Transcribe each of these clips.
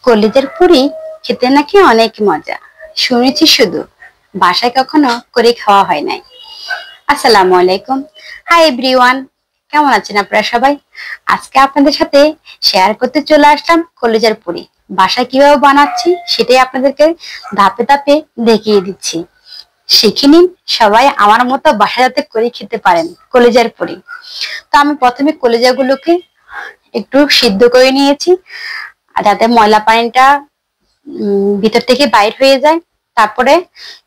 কলিজার পুরি খেতে নাকি অনেক মজা, শুনেছি শুধু, বাসায় কখনো করে খাওয়া হয় নাই। আসসালামু আলাইকুম, হাই এভরিওয়ান, কেমন আছেন আপনারা সবাই? আজকে আপনাদের সাথে শেয়ার করতে চলে আসলাম কলিজার পুরি বাসায় কিভাবে বানাচ্ছি সেটাই আপনাদেরকে ধাপে ধাপে দেখিয়ে দিচ্ছি। শিখে নিন সবাই আমার মতো বাসা যাতে করে খেতে পারেন কলিজার পুরি। তো আমি প্রথমে কলিজাগুলোকে একটু সিদ্ধ করে নিয়েছি যাতে ময়লা পানিটা ভিতর থেকে বাইর হয়ে যায়। তারপরে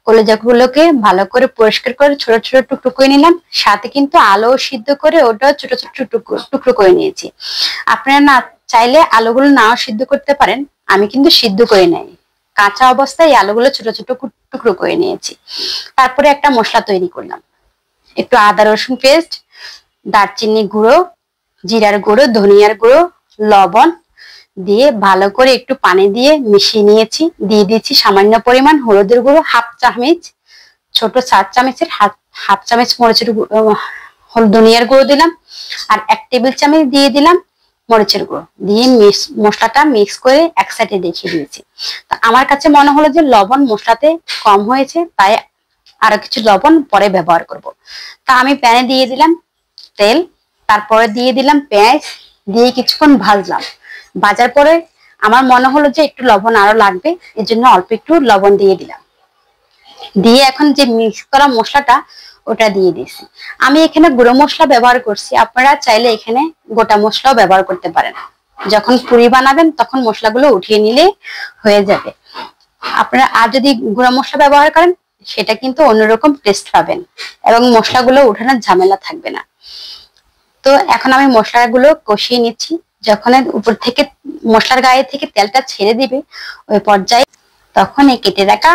কলিজাগুলোকে ভালো করে পরিষ্কার করে ছোট ছোট টুকরো করে নিলাম, সাথে কিন্তু আলু সিদ্ধ করে ওটাও ছোট ছোট টুকরো করে নিয়েছি। আপনারা না চাইলে আলুগুলো নাও সিদ্ধ করতে পারেন, আমি কিন্তু সিদ্ধ করে নেই, কাঁচা অবস্থায় আলুগুলো ছোট ছোট টুকরো করে নিয়েছি। তারপরে একটা মশলা তৈরি করলাম, একটু আদা রসুন পেস্ট, দারচিনি গুঁড়ো, জিরার গুঁড়ো, ধনিয়ার গুঁড়ো, লবণ দিয়ে ভালো করে একটু পানি দিয়ে মিশিয়ে নিয়েছি। দিয়ে দিয়েছি সামান্য পরিমাণ হলুদের গুঁড়ো, হাফ চামচ, ছোট 4 চামচের হাফ চামচ মরিচের ধনিয়ার গুঁড়ো দিলাম, আর 1 টেবিল চামচ দিয়ে দিলাম মরিচের গুঁড়ো দিয়ে মশলাটা মিক্স করে এক সাইডে রেখে দিয়েছি। তো আমার কাছে মনে হলো যে লবণ মশলাতে কম হয়েছে, তাই আরো কিছু লবণ পরে ব্যবহার করব। তা আমি প্যানে দিয়ে দিলাম তেল, তারপরে দিয়ে দিলাম পেঁয়াজ, দিয়ে কিছুক্ষণ ভাজলাম। ভাজার পরে আমার মনে হলো যে একটু লবণ আরো লাগবে, এর জন্য অল্প একটু লবণ দিয়ে দিলাম। দিয়ে এখন যে মিক্স করা মশলাটা ওটা দিয়ে দিয়েছি। আমি এখানে গুঁড়ো মশলা ব্যবহার করছি, আপনারা চাইলে এখানে গোটা মশলাও ব্যবহার করতে পারেন। যখন পুরি বানাবেন তখন মশলাগুলো উঠিয়ে নিলে হয়ে যাবে। আপনারা আর যদি গুঁড়ো মশলা ব্যবহার করেন সেটা কিন্তু অন্যরকম টেস্ট পাবেন এবং মশলাগুলো উঠানোর ঝামেলা থাকবে না। তো এখন আমি মশলাগুলো কষিয়ে নিচ্ছি। যখন উপর থেকে মশলার গায়ে থেকে তেলটা ছেড়ে দিবে ওই পর্যায়ে তখন এই কেটে রাখা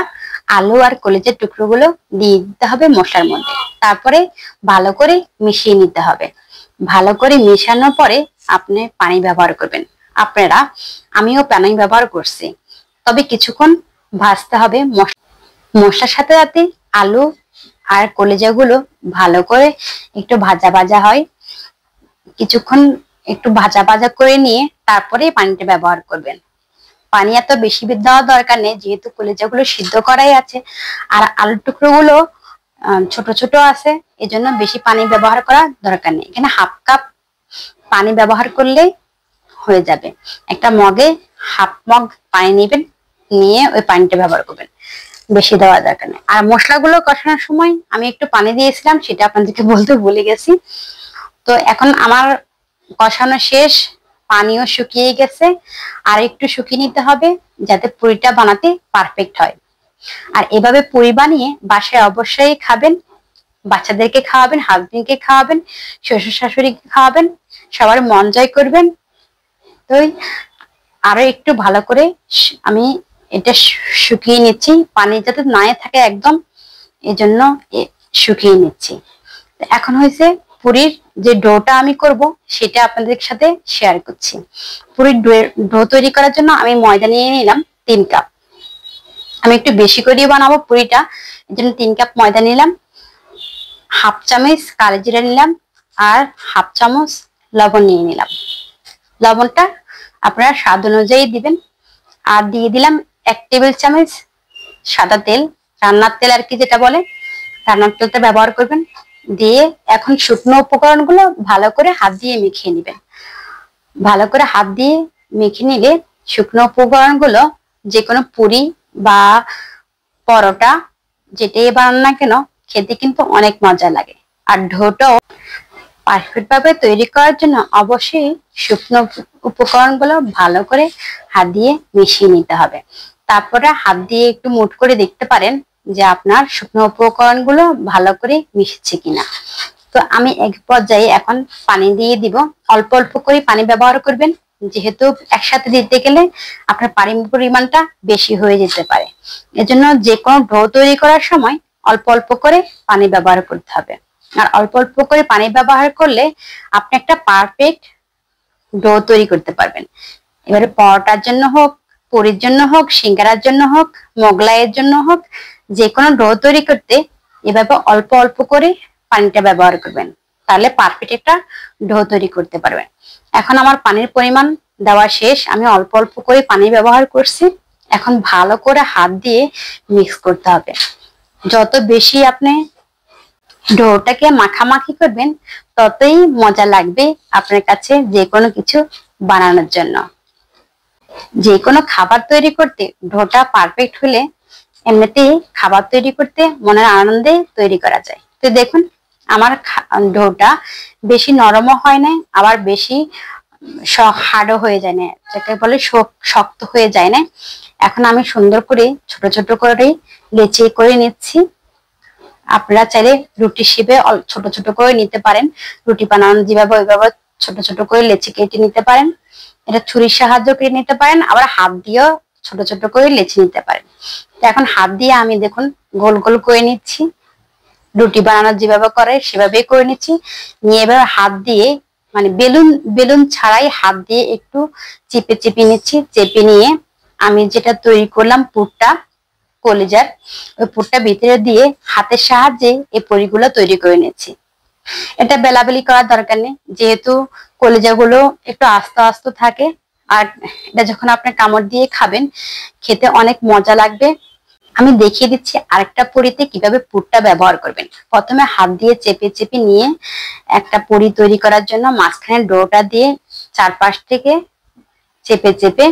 আলু আর কলিজার টুকরোগুলো দিয়ে দিতে হবে মশলার মধ্যে। তারপরে ভালো করে মিশিয়ে নিতে হবে। ভালো করে মেশানোর পরে আপনি পানি ব্যবহার করবেন। আপনারা, আমিও পানি ব্যবহার করছি, তবে কিছুক্ষণ ভাজতে হবে মশলার সাথে সাথে আলু আর কলিজাগুলো ভালো করে একটু ভাজা ভাজা হয়। কিছুক্ষণ একটু ভাজা ভাজা করে নিয়ে তারপরে পানিটা ব্যবহার করবেন। পানি এত বেশি দেওয়ার দরকার নেই, যেহেতু কলিজাগুলো সিদ্ধ করাই আছে আর আলুর টুকরোগুলো ছোট ছোট আছে, এজন্য বেশি পানি ব্যবহার করার দরকার নেই। এখানে হাফ কাপ পানি ব্যবহার করলে হয়ে যাবে। একটা মগে হাফ মগ পানি নেবেন, নিয়ে ওই পানিটা ব্যবহার করবেন, বেশি দেওয়ার দরকার নেই। আর মশলাগুলো কষানোর সময় আমি একটু পানি দিয়েছিলাম, সেটা আপনাদেরকে বলতে ভুলে গেছি। তো এখন আমার কষানো শেষ, পানিও শুকিয়ে গেছে, আর একটু শুকিয়ে নিতে হবে যাতে পুরিটা বানাতে পারফেক্ট হয়। আর এভাবে পুরি বানিয়ে বাসায় অবশ্যই খাবেন, বাচ্চাদেরকে খাওয়াবেন, হাজবেন্ডকে খাওয়াবেন, শ্বশুর শাশুড়িকে খাওয়াবেন, সবার মন জয় করবেন। তো আরো একটু ভালো করে আমি এটা শুকিয়ে নিচ্ছি, পানি যাতে না থাকে একদম, এজন্য শুকিয়ে নিচ্ছি। এখন হয়েছে পুরির যে ডোটা আমি করব সেটা আপনাদের সাথে শেয়ার করছি। পুরির ডো তৈরি করার জন্য আমি ময়দা নিয়ে নিলাম 3 কাপ। আমি একটু বেশি করে বানাবো পুরিটা, এর জন্য 3 কাপ ময়দা নিলাম, হাফ চামচ কালো জিরা নিলাম, আর হাফ চামচ লবণ নিয়ে নিলাম। লবণটা আপনারা স্বাদ অনুযায়ী দিবেন। আর দিয়ে দিলাম 1 টেবিল চামচ সাদা তেল, রান্নার তেল আর কি যেটা বলে, রান্নার তেলটা ব্যবহার করবেন। দিয়ে এখন শুকনো উপকরণগুলো ভালো করে হাত দিয়ে মেখে নেবেন। ভালো করে হাত দিয়ে মেখে নিলে শুকনো উপকরণগুলো যে কোনো পুরি বা পরোটা যেটাই বানান না কেন খেতে কিন্তু অনেক মজা লাগে। আর ডোটাও পারফেক্ট ভাবে তৈরি করার জন্য অবশ্যই শুকনো উপকরণগুলো ভালো করে হাত দিয়ে মিশিয়ে নিতে হবে। তারপরে হাত দিয়ে একটু মুঠ করে দেখতে পারেন যে আপনার শুকনো উপকরণগুলো ভালো করে মিশছে কিনা। তো আমি এক পর্যায়ে এখন পানি দিয়ে দিব, অল্প অল্প করে পানি ব্যবহার করবেন, যেহেতু একসাথে দিতে গেলে আপনার পানির পরিমাণটা বেশি হয়ে যেতে পারে। এজন্য যে কোনো ডো তৈরি করার সময় অল্প অল্প করে পানি ব্যবহার করতে হবে। আর অল্প অল্প করে পানি ব্যবহার করলে আপনি একটা পারফেক্ট ডো তৈরি করতে পারবেন। এবারে পরোটার জন্য হোক, পুরির জন্য হোক, সিঙ্গারার জন্য হোক, মোগলাইয়ের জন্য হোক, যে কোনো ডো তৈরি করতে এভাবে অল্প অল্প করে পানিটা ব্যবহার করবেন, তাহলে পারফেক্ট একটা ডো তৈরি করতে পারবেন। এখন আমার পানির পরিমাণ দেওয়া শেষ। আমি অল্প অল্প করে পানি ব্যবহার করছি। এখন ভালো করে হাত দিয়ে মিক্স করতে হবে। যত বেশি আপনি ডোটাকে মাখামাখি করবেন ততই মজা লাগবে আপনার কাছে যে কোনো কিছু বানানোর জন্য। যে কোনো খাবার তৈরি করতে ডোটা পারফেক্ট হলে এমনিতেই খাবার তৈরি করতে মনের আনন্দে তৈরি করা যায়। তো দেখুন আমার ডোটা বেশি নরমও হয় না, আবার বেশি হার্ডও হয়ে যায় না, যাকে বলে শক্ত হয়ে যায় না। এখন আমি সুন্দর করে ছোট ছোট করে লেচি করে নিচ্ছি। আপনারা চাইলে রুটি শিবে ছোট ছোট করে নিতে পারেন, রুটি বানানো যেভাবে ওইভাবে ছোট ছোট করে লেচি কেটে নিতে পারেন। এটা ছুরির সাহায্য কেটে নিতে পারেন, আবার হাত দিয়েও ছোট ছোট করে লেচি নিতে পারেন। তো এখন হাত দিয়ে আমি দেখুন গোল গোল করে নিচ্ছি, রুটি বানানো যেভাবে করে সেভাবেই করে নিচ্ছি। নিয়ে এবার হাত দিয়ে মানে বেলুন বেলুন ছাড়াই হাত দিয়ে একটু চেপে চেপে নিচ্ছি। চেপে নিয়ে আমি যেটা তৈরি করলাম পুরটা, কলিজার, ওই পুরটা ভিতরে দিয়ে হাতের সাহায্যে এই পরিগুলো তৈরি করে নিচ্ছি। এটা বেলাবেলি করার দরকার নেই, যেহেতু কলিজাগুলো একটু আস্ত আস্ত থাকে। আর এটা যখন আপনি কামড় দিয়ে খাবেন খেতে অনেক মজা লাগবে। আমি দেখিয়ে দিচ্ছি আরেকটা পরিতে কিভাবে পুরটা ব্যবহার করবেন। প্রথমে হাত দিয়ে চেপে চেপে নিয়ে একটা পরি তৈরি করার জন্য মাঝখানে ডোটা দিয়ে চারপাশ থেকে চেপে চেপে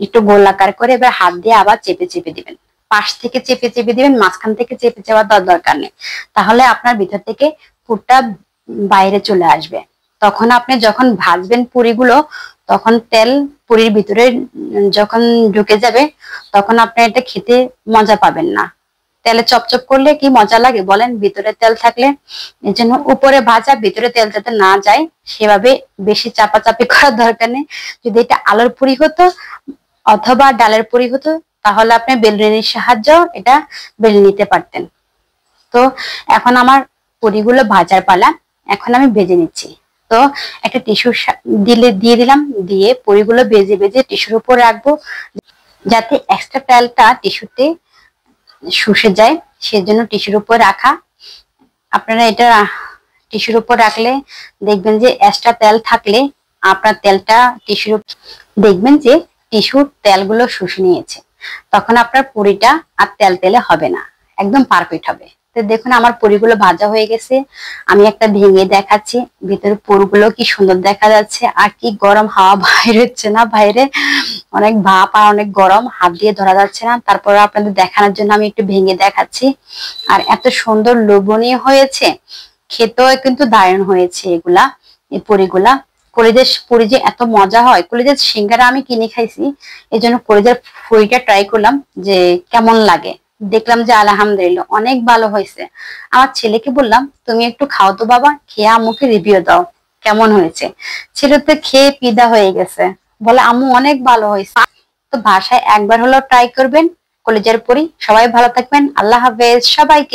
একটু গোলাকার করে এবার হাত দিয়ে আবার চেপে চেপে দিবেন। পাশ থেকে চেপে চেপে দিবেন, মাঝখান থেকে চেপে চাওয়ার দরকার নেই, তাহলে আপনার ভিতর থেকে পুরটা বাইরে চলে আসবে। তখন আপনি যখন ভাজবেন পুরিগুলো তখন তেল পুরির ভিতরে যখন ঢুকে যাবে তখন আপনি এটা খেতে মজা পাবেন না। তেলে চপচপ করলে কি মজা লাগে বলেন, ভিতরে তেল থাকলে। এর জন্য উপরে ভাজা ভিতরে তেল যাতে না যায় সেভাবে বেশি চাপাচাপি করার দরকার নেই। যদি এটা আলুর পুরি হতো অথবা ডালের পুরি হতো তাহলে আপনি বেলুনির সাহায্য এটা বেলে নিতে পারতেন। তো এখন আমার পুরিগুলো ভাজার পালা, এখন আমি ভেজে নিচ্ছি। তো একটা টিস্যু দিয়ে দিলাম, দিয়ে পুরিগুলো ভেজে ভেজে টিস্যুর উপর রাখবো যাতে এক্সট্রা তেলটা টিস্যুতে শুষে যায়, সেজন্য টিস্যুর উপর রাখা। আপনারা এটা টিস্যুর উপর রাখলে দেখবেন যে এক্সট্রা তেল থাকলে আপনার তেলটা টিস্যুর দেখবেন যে টিস্যুর তেলগুলো শুষে নিয়েছে, তখন আপনার পুরিটা আর তেল তেলে হবে না, একদম পারফেক্ট হবে। তো দেখুন আমার পুরিগুলো ভাজা হয়ে গেছে, আমি একটা ভেঙে দেখাচ্ছি, ভিতরে পুরগুলো কি সুন্দর দেখা যাচ্ছে। আর কি গরম হাওয়া বাইরে হচ্ছে না, বাইরে অনেক ভাপ আর অনেক গরম, হাত দিয়ে ধরা যাচ্ছে না। তারপরে আপনাদের দেখানোর জন্য আমি একটু ভেঙে দেখাচ্ছি। আর এত সুন্দর লোভনীয় হয়েছে, খেতেও কিন্তু দারুণ হয়েছে এগুলা, এই পুরিগুলা। কলিজার পুরি যে এত মজা হয়, কলিজার সিঙ্গারা আমি কিনে খাইছি, এই জন্য কলিজার পুরিটা ট্রাই করলাম যে কেমন লাগে। দেখলাম যে আলহামদুলিল্লাহ অনেক ভালো হয়েছে। আমার ছেলেকে বললাম তুমি একটু খাও তো বাবা, খেয়ে আম্মুকে রিভিউ দাও কেমন হয়েছে। ছেলে তো খেয়ে পিদা হয়ে গেছে, বলে আম্মু অনেক ভালো হয়েছে। তো বাসায় একবার হলো ট্রাই করবেন কলিজার পুরি। সবাই ভালো থাকবেন, আল্লাহ হাফেজ সবাইকে।